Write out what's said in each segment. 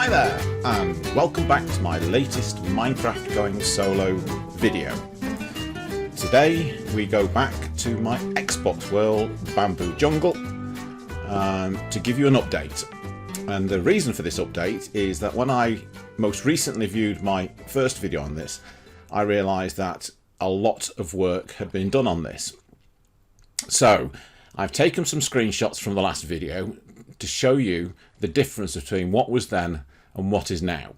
Hi there, and welcome back to my latest Minecraft Going Solo video. Today we go back to my Xbox World Bamboo Jungle to give you an update. And the reason for this update is that when I most recently viewed my first video on this, I realised that a lot of work had been done on this. So I've taken some screenshots from the last video to show you the difference between what was then and what is now.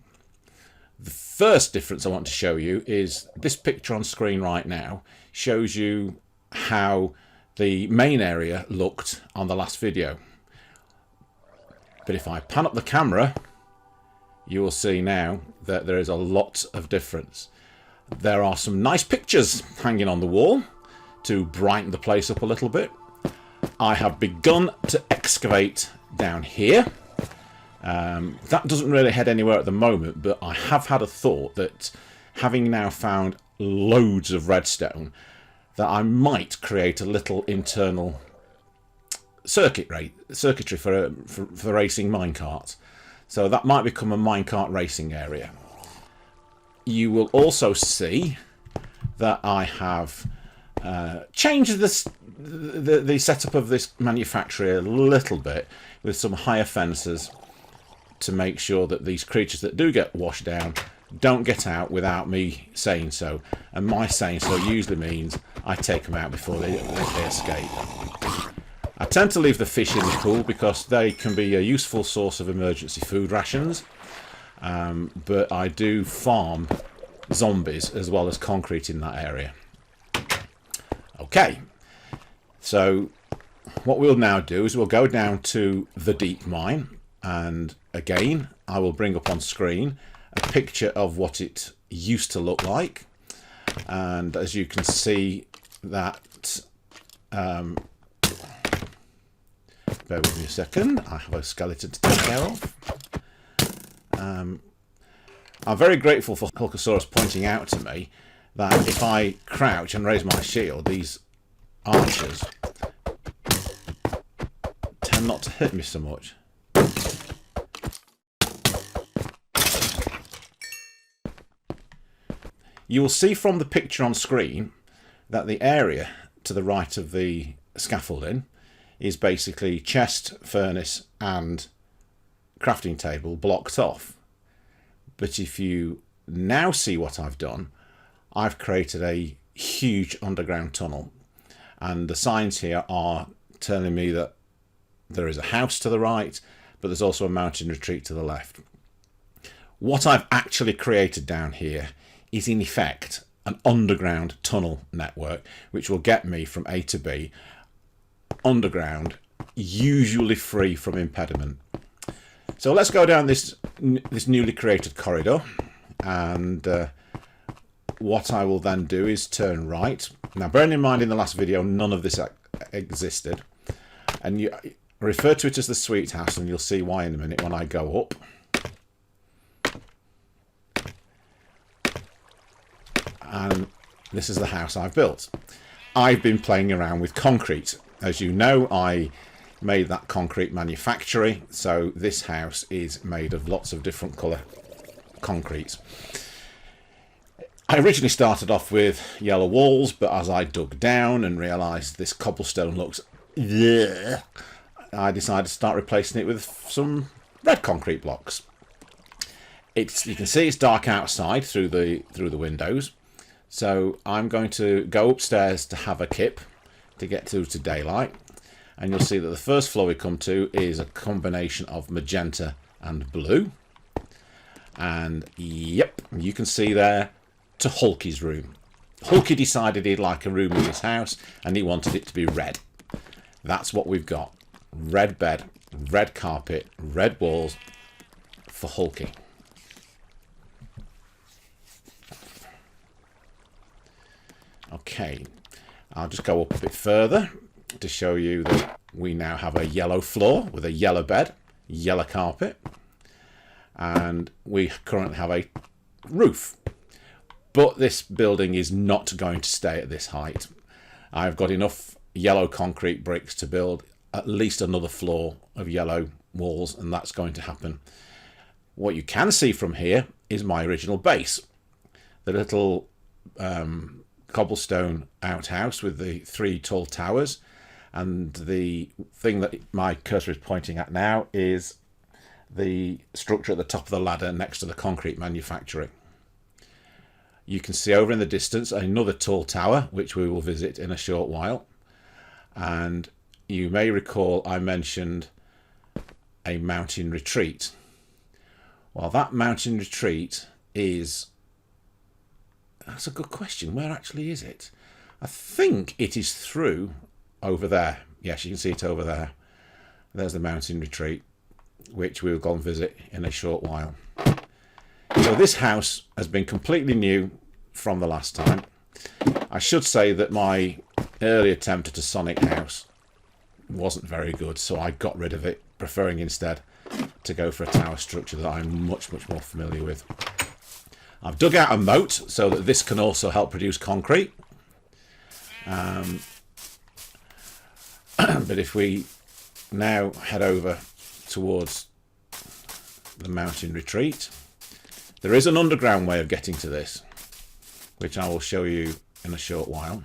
The first difference I want to show you is this picture on screen right now shows you how the main area looked on the last video. But if I pan up the camera, you will see now that there is a lot of difference. There are some nice pictures hanging on the wall to brighten the place up a little bit. I have begun to excavate down here. That doesn't really head anywhere at the moment, but I have had a thought that having now found loads of redstone, that I might create a little internal circuitry for racing minecarts. So that might become a minecart racing area. You will also see that I have changed the setup of this manufactory a little bit with some higher fences to make sure that these creatures that do get washed down don't get out without me saying so. And my saying so usually means I take them out before they escape. I tend to leave the fish in the pool because they can be a useful source of emergency food rations. But I do farm zombies as well as concrete in that area. Okay, so what we'll now do is we'll go down to the deep mine, and again I will bring up on screen a picture of what it used to look like. And as you can see that bear with me a second, I have a skeleton to take care of. I'm very grateful for Hulkasaurus pointing out to me that if I crouch and raise my shield, these archers tend not to hit me so much. You will see from the picture on screen that the area to the right of the scaffolding is basically chest, furnace and crafting table blocked off. But if you now see what I've done, I've created a huge underground tunnel, and the signs here are telling me that there is a house to the right, but there's also a mountain retreat to the left. What I've actually created down here is in effect an underground tunnel network which will get me from A to B underground, usually free from impediment. So let's go down this newly created corridor, and what I will then do is turn right. Now bearing in mind in the last video none of this existed, and you refer to it as the sweet house, and you'll see why in a minute when I go up. And this is the house I've built. I've been playing around with concrete. As you know, I made that concrete manufactory, so this house is made of lots of different colour concrete. I originally started off with yellow walls, but as I dug down and realised this cobblestone looks bleh, I decided to start replacing it with some red concrete blocks. You can see it's dark outside through the windows, so I'm going to go upstairs to have a kip to get to daylight, and you'll see that the first floor we come to is a combination of magenta and blue, and yep, you can see there to Hulky's room. Hulky decided he'd like a room in his house and he wanted it to be red. That's what we've got. Red bed, red carpet, red walls for Hulky. Okay, I'll just go up a bit further to show you that we now have a yellow floor with a yellow bed, yellow carpet, and we currently have a roof. But this building is not going to stay at this height. I've got enough yellow concrete bricks to build at least another floor of yellow walls, and that's going to happen. What you can see from here is my original base. The little cobblestone outhouse with the 3 tall towers, and the thing that my cursor is pointing at now is the structure at the top of the ladder next to the concrete manufacturing. You can see over in the distance another tall tower, which we will visit in a short while. And you may recall I mentioned a mountain retreat. Well, that mountain retreat is... That's a good question. Where actually is it? I think it is through over there. Yes, you can see it over there. There's the mountain retreat, which we'll go and visit in a short while. So this house has been completely new from the last time. I should say that my early attempt at a Sonic house wasn't very good, so I got rid of it, preferring instead to go for a tower structure that I'm much more familiar with. I've dug out a moat so that this can also help produce concrete. But if we now head over towards the mountain retreat, there is an underground way of getting to this, which I will show you in a short while.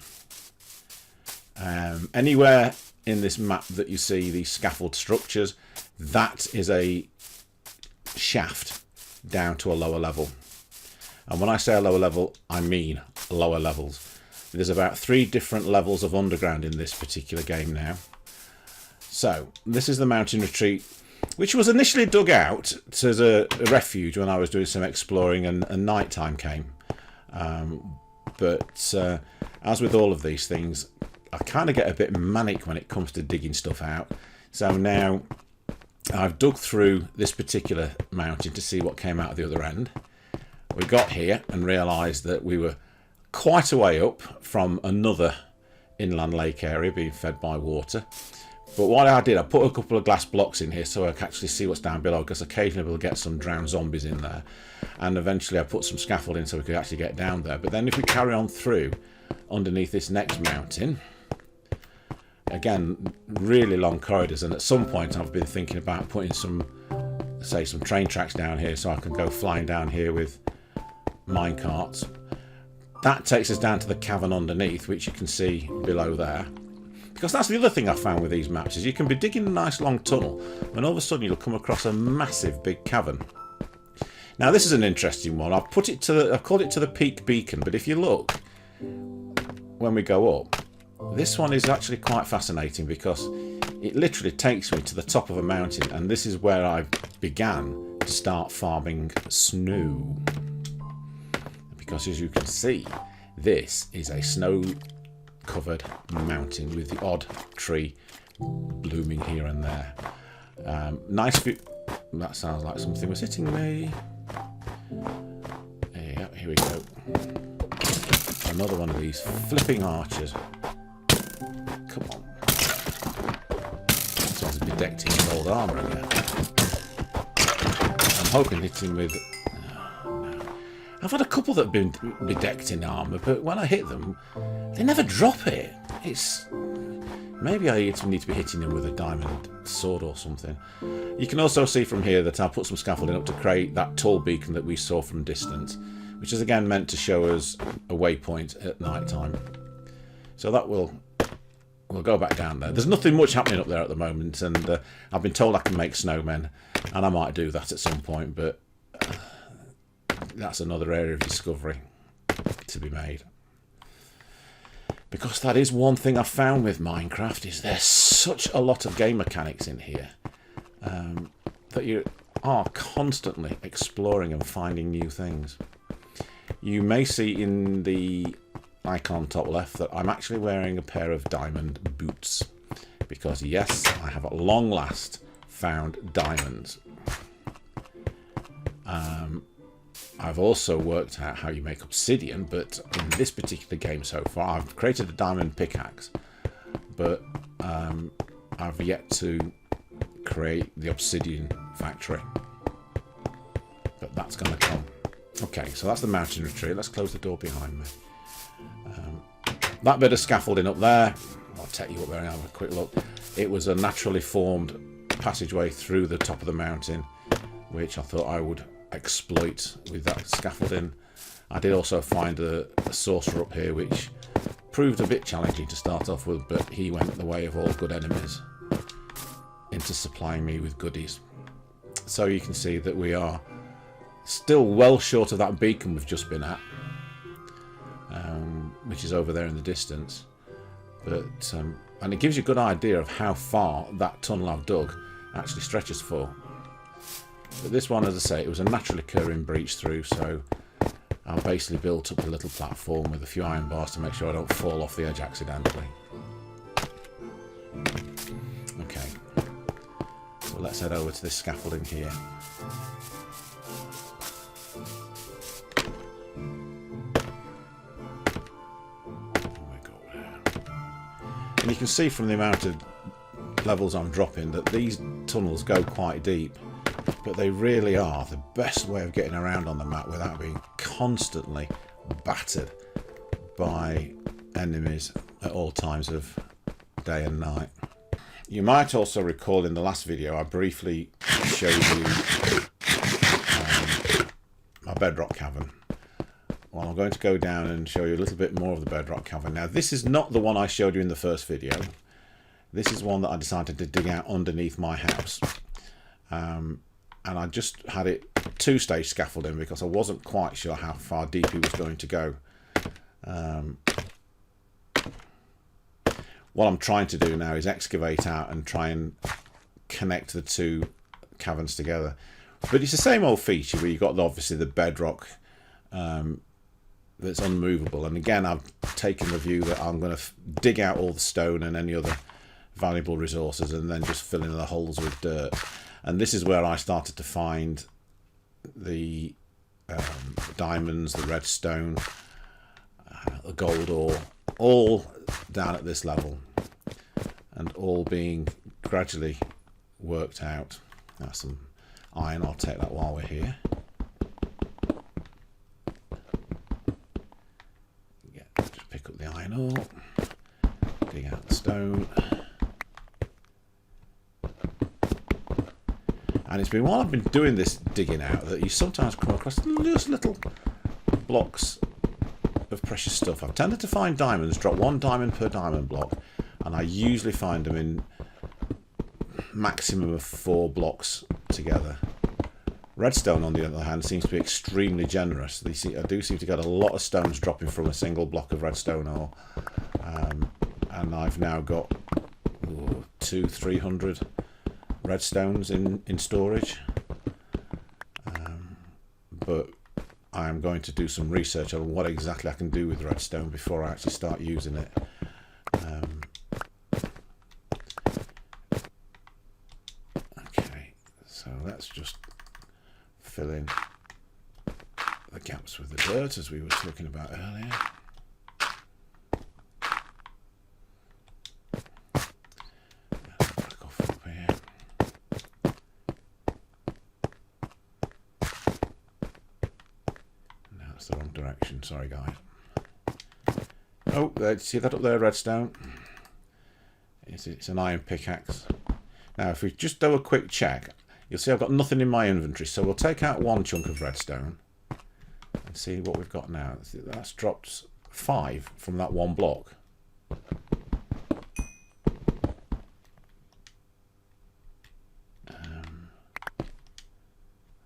Anywhere in this map that you see these scaffold structures, that is a shaft down to a lower level. And when I say a lower level, I mean lower levels. There's about 3 different levels of underground in this particular game now. So this is the mountain retreat, which was initially dug out as a refuge when I was doing some exploring and night time came. But as with all of these things, I kind of get a bit manic when it comes to digging stuff out. So now I've dug through this particular mountain to see what came out of the other end. We got here and realised that we were quite a way up from another inland lake area being fed by water. But what I did, I put a couple of glass blocks in here so I can actually see what's down below, because occasionally we'll get some drowned zombies in there. And eventually I put some scaffolding so we could actually get down there. But then if we carry on through underneath this next mountain, again, really long corridors, and at some point I've been thinking about putting some, say, some train tracks down here so I can go flying down here with mine carts. That takes us down to the cavern underneath, which you can see below there. Because that's the other thing I found with these maps, is you can be digging a nice long tunnel and all of a sudden you'll come across a massive big cavern. Now this is an interesting one. I've called it to the Peak Beacon, but if you look when we go up, this one is actually quite fascinating because it literally takes me to the top of a mountain, and this is where I began to start farming snow. Because as you can see, this is a snow-covered mountain with the odd tree blooming here and there. Nice view. That sounds like something was hitting me. Yeah, here we go. Another one of these flipping archers. Come on. This one's bedecked in gold armour again. I'm hoping it's him with... I've had a couple that have been bedecked in armour, but when I hit them, they never drop it. It's... Maybe I need to be hitting them with a diamond sword or something. You can also see from here that I put some scaffolding up to create that tall beacon that we saw from distance, which is again meant to show us a waypoint at night time. So that we'll go back down there. There's nothing much happening up there at the moment, and I've been told I can make snowmen, and I might do that at some point, but that's another area of discovery to be made. Because that is one thing I've found with Minecraft, is there's such a lot of game mechanics in here that you are constantly exploring and finding new things. You may see in the icon top left that I'm actually wearing a pair of diamond boots. Because yes, I have at long last found diamonds. I've also worked out how you make obsidian, but in this particular game so far, I've created a diamond pickaxe, but I've yet to create the obsidian factory. But that's going to come. Okay, so that's the mountain retreat. Let's close the door behind me. That bit of scaffolding up there, I'll take you up there and have a quick look. It was a naturally formed passageway through the top of the mountain which I thought I would exploit with that scaffolding. I did also find a sorcerer up here, which proved a bit challenging to start off with, but he went the way of all good enemies into supplying me with goodies. So you can see that we are still well short of that beacon we've just been at, which is over there in the distance. But and it gives you a good idea of how far that tunnel I've dug actually stretches for. But this one, as I say, it was a naturally occurring breach through, so I basically built up a little platform with a few iron bars to make sure I don't fall off the edge accidentally. Okay, so let's head over to this scaffolding here. And you can see from the amount of levels I'm dropping that these tunnels go quite deep, but they really are the best way of getting around on the map without being constantly battered by enemies at all times of day and night. You might also recall in the last video I briefly showed you my bedrock cavern. Well, I'm going to go down and show you a little bit more of the bedrock cavern. Now, this is not the one I showed you in the first video. This is one that I decided to dig out underneath my house. And I just had it two-stage scaffolding because I wasn't quite sure how far deep it was going to go. What I'm trying to do now is excavate out and try and connect the two caverns together. But it's the same old feature where you've got obviously the bedrock that's unmovable, and again I've taken the view that I'm going to dig out all the stone and any other valuable resources and then just fill in the holes with dirt. And this is where I started to find the diamonds, the redstone, the gold ore, all down at this level and all being gradually worked out. That's some iron, I'll take that while we're here. Just pick up the iron ore, dig out the stone. And it's been while I've been doing this digging out that you sometimes come across just little blocks of precious stuff. I've tended to find diamonds, drop 1 diamond per diamond block, and I usually find them in maximum of 4 blocks together. Redstone, on the other hand, seems to be extremely generous. I do seem to get a lot of stones dropping from a single block of redstone ore, and I've now got 200-300 redstones in storage. But I'm going to do some research on what exactly I can do with redstone before I actually start using it. Okay, so let's just fill in the gaps with the dirt as we were talking about earlier. Back off up here. No, that's the wrong direction, sorry guys. Oh, see that up there, redstone? It's an iron pickaxe. Now if we just do a quick check, you'll see I've got nothing in my inventory, so we'll take out 1 chunk of redstone and see what we've got now. That's dropped 5 from that 1 block.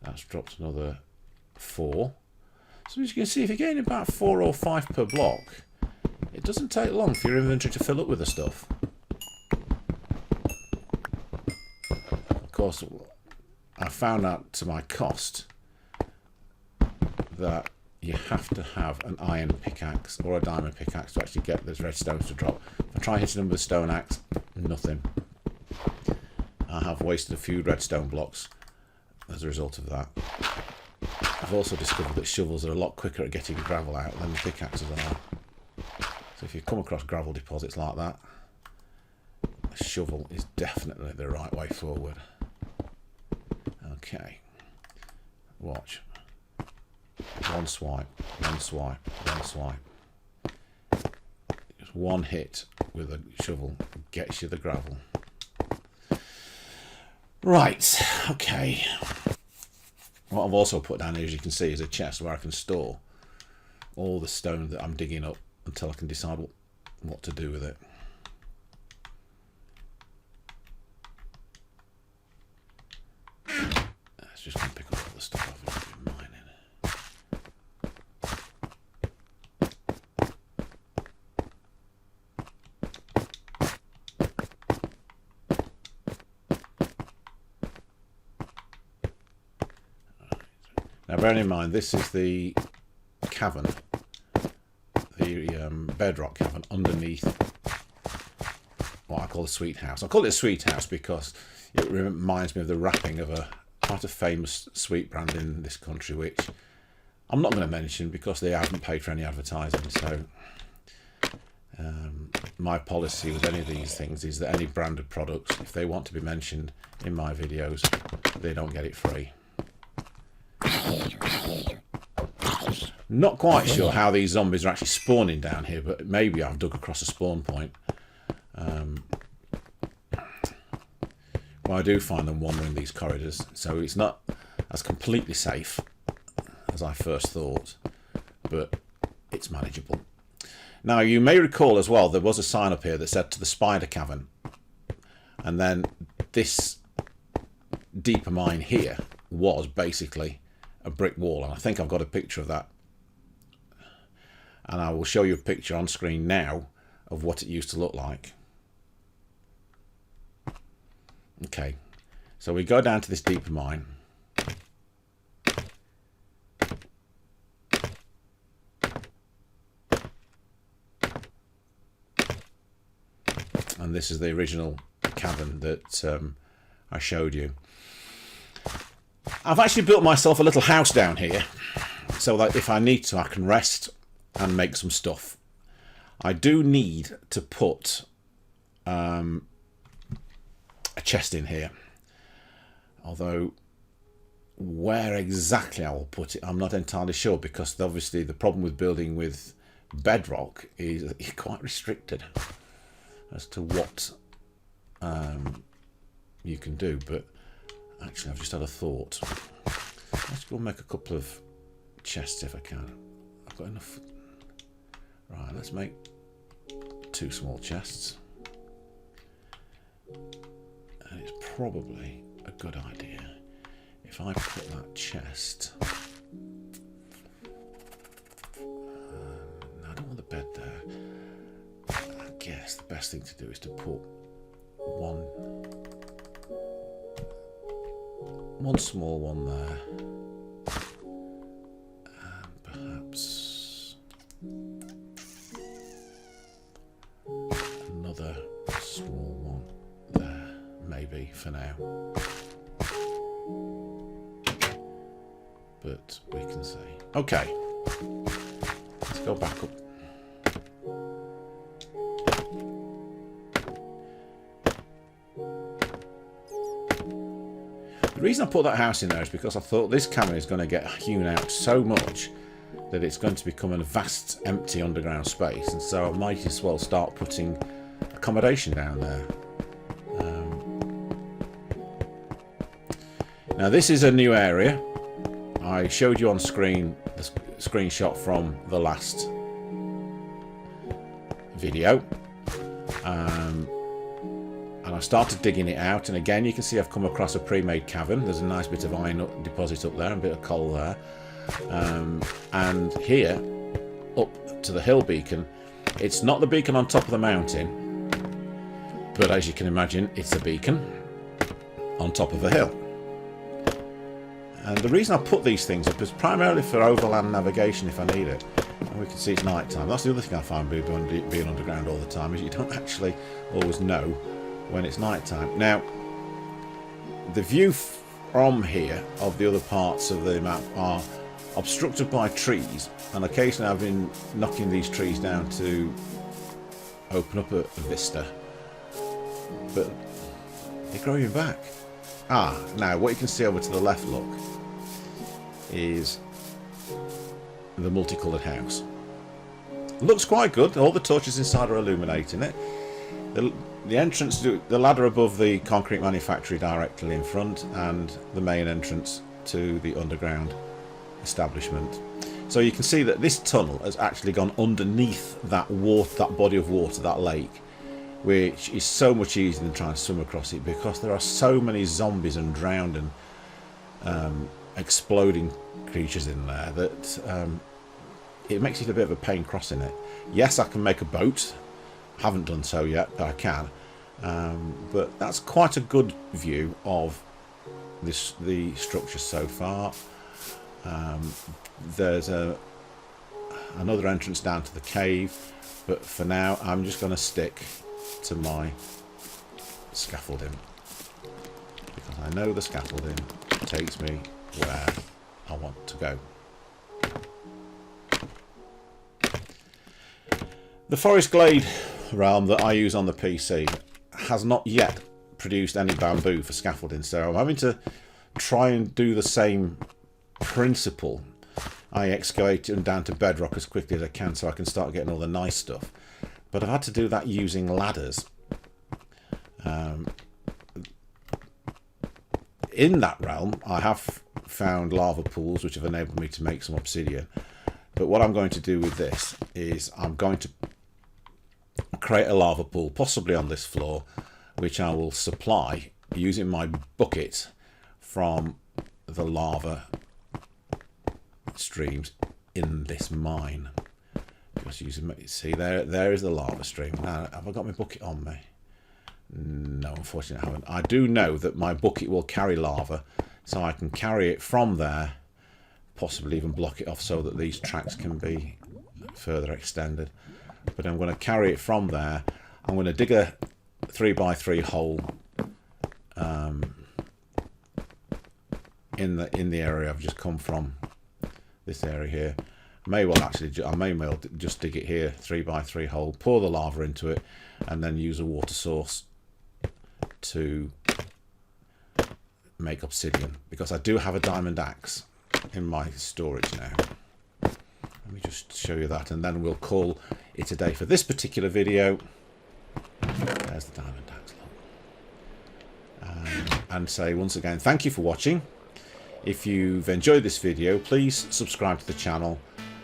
That's dropped another 4. So as you can see, if you're getting about 4 or 5 per block, it doesn't take long for your inventory to fill up with the stuff. Of course, I found out to my cost that you have to have an iron pickaxe or a diamond pickaxe to actually get those redstones to drop. If I try hitting them with a stone axe, nothing. I have wasted a few redstone blocks as a result of that. I've also discovered that shovels are a lot quicker at getting gravel out than the pickaxes are. So if you come across gravel deposits like that, a shovel is definitely the right way forward. Okay, watch. 1 swipe, 1 swipe, 1 swipe. Just 1 hit with a shovel gets you the gravel. Right, okay. What I've also put down here, as you can see, is a chest where I can store all the stone that I'm digging up until I can decide what to do with it. Let's just go and pick up all the stuff I've been mining. Now, bearing in mind, this is the cavern, the bedrock cavern underneath what I call the sweet house. I call it a sweet house because it reminds me of the wrapping of quite a famous sweet brand in this country, which I'm not going to mention because they haven't paid for any advertising. So my policy with any of these things is that any branded products, if they want to be mentioned in my videos, they don't get it free. Not quite sure how these zombies are actually spawning down here, but maybe I've dug across a spawn point. Well, I do find them wandering these corridors, so it's not as completely safe as I first thought, but it's manageable. Now, you may recall as well, there was a sign up here that said to the spider cavern, and then this deeper mine here was basically a brick wall, and I think I've got a picture of that, and I will show you a picture on screen now of what it used to look like. Okay, so we go down to this deeper mine. And this is the original cavern that I showed you. I've actually built myself a little house down here so that if I need to, I can rest and make some stuff. I do need to put a chest in here, although where exactly I will put it I'm not entirely sure, because obviously the problem with building with bedrock is that you're quite restricted as to what you can do. But actually I've just had a thought. Let's go make a couple of chests if I can. I've got enough. Right, let's make 2 small chests. And it's probably a good idea if I put that chest... I don't want the bed there. I guess the best thing to do is to put one small one there, and perhaps another small one there, maybe for now, but we can see. Okay, let's go back up. The reason I put that house in there is because I thought this cavern is going to get hewn out so much that it's going to become a vast empty underground space, and so I might as well start putting accommodation down there. Now this is a new area. I showed you on screen the screenshot from the last video, and I started digging it out, and again you can see I've come across a pre-made cavern. There's a nice bit of iron deposit up there and a bit of coal there, and here up to the hill beacon. It's not the beacon on top of the mountain, but as you can imagine it's a beacon on top of a hill. And the reason I put these things up is primarily for overland navigation if I need it. And we can see it's night time. That's the other thing I find being underground all the time, is you don't actually always know when it's night time. Now, the view from here of the other parts of the map are obstructed by trees, and occasionally I've been knocking these trees down to open up a vista, but they're growing back. Now what you can see over to the left, look, is the multicoloured house. Looks quite good. All the torches inside are illuminating it. The entrance, the ladder above the concrete manufactory directly in front, and the main entrance to the underground establishment. So you can see that this tunnel has actually gone underneath that water, that body of water, that lake, which is so much easier than trying to swim across it, because there are so many zombies and drowned and exploding creatures in there that it makes it a bit of a pain crossing it. Yes, I can make a boat. Haven't done so yet, but I can. But that's quite a good view of the structure so far. There's another entrance down to the cave, but for now I'm just going to stick to my scaffolding, because I know the scaffolding takes me where I want to go. The Forest Glade realm that I use on the PC has not yet produced any bamboo for scaffolding, so I'm having to try and do the same principle. I excavate them down to bedrock as quickly as I can so I can start getting all the nice stuff, but I've had to do that using ladders. In that realm I have found lava pools which have enabled me to make some obsidian, but what I'm going to do with this is I'm going to create a lava pool, possibly on this floor, which I will supply using my bucket from the lava streams in this mine. Just using, see, there is the lava stream. Now, have I got my bucket on me? No, unfortunately I haven't. I do know that my bucket will carry lava, so I can carry it from there, possibly even block it off so that these tracks can be further extended. But I'm going to carry it from there. I'm going to dig a 3x3 hole in the area I've just come from. This area here. I may well just dig it here, 3x3 hole, pour the lava into it, and then use a water source to make obsidian, because I do have a diamond axe in my storage now. Let me just show you that, and then we'll call it a day for this particular video. There's the diamond axe, and say once again thank you for watching. If you've enjoyed this video, please subscribe to the channel,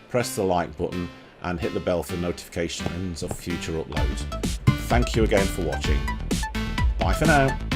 press the like button, and hit the bell for notifications of future uploads. Thank you again for watching. Bye for now.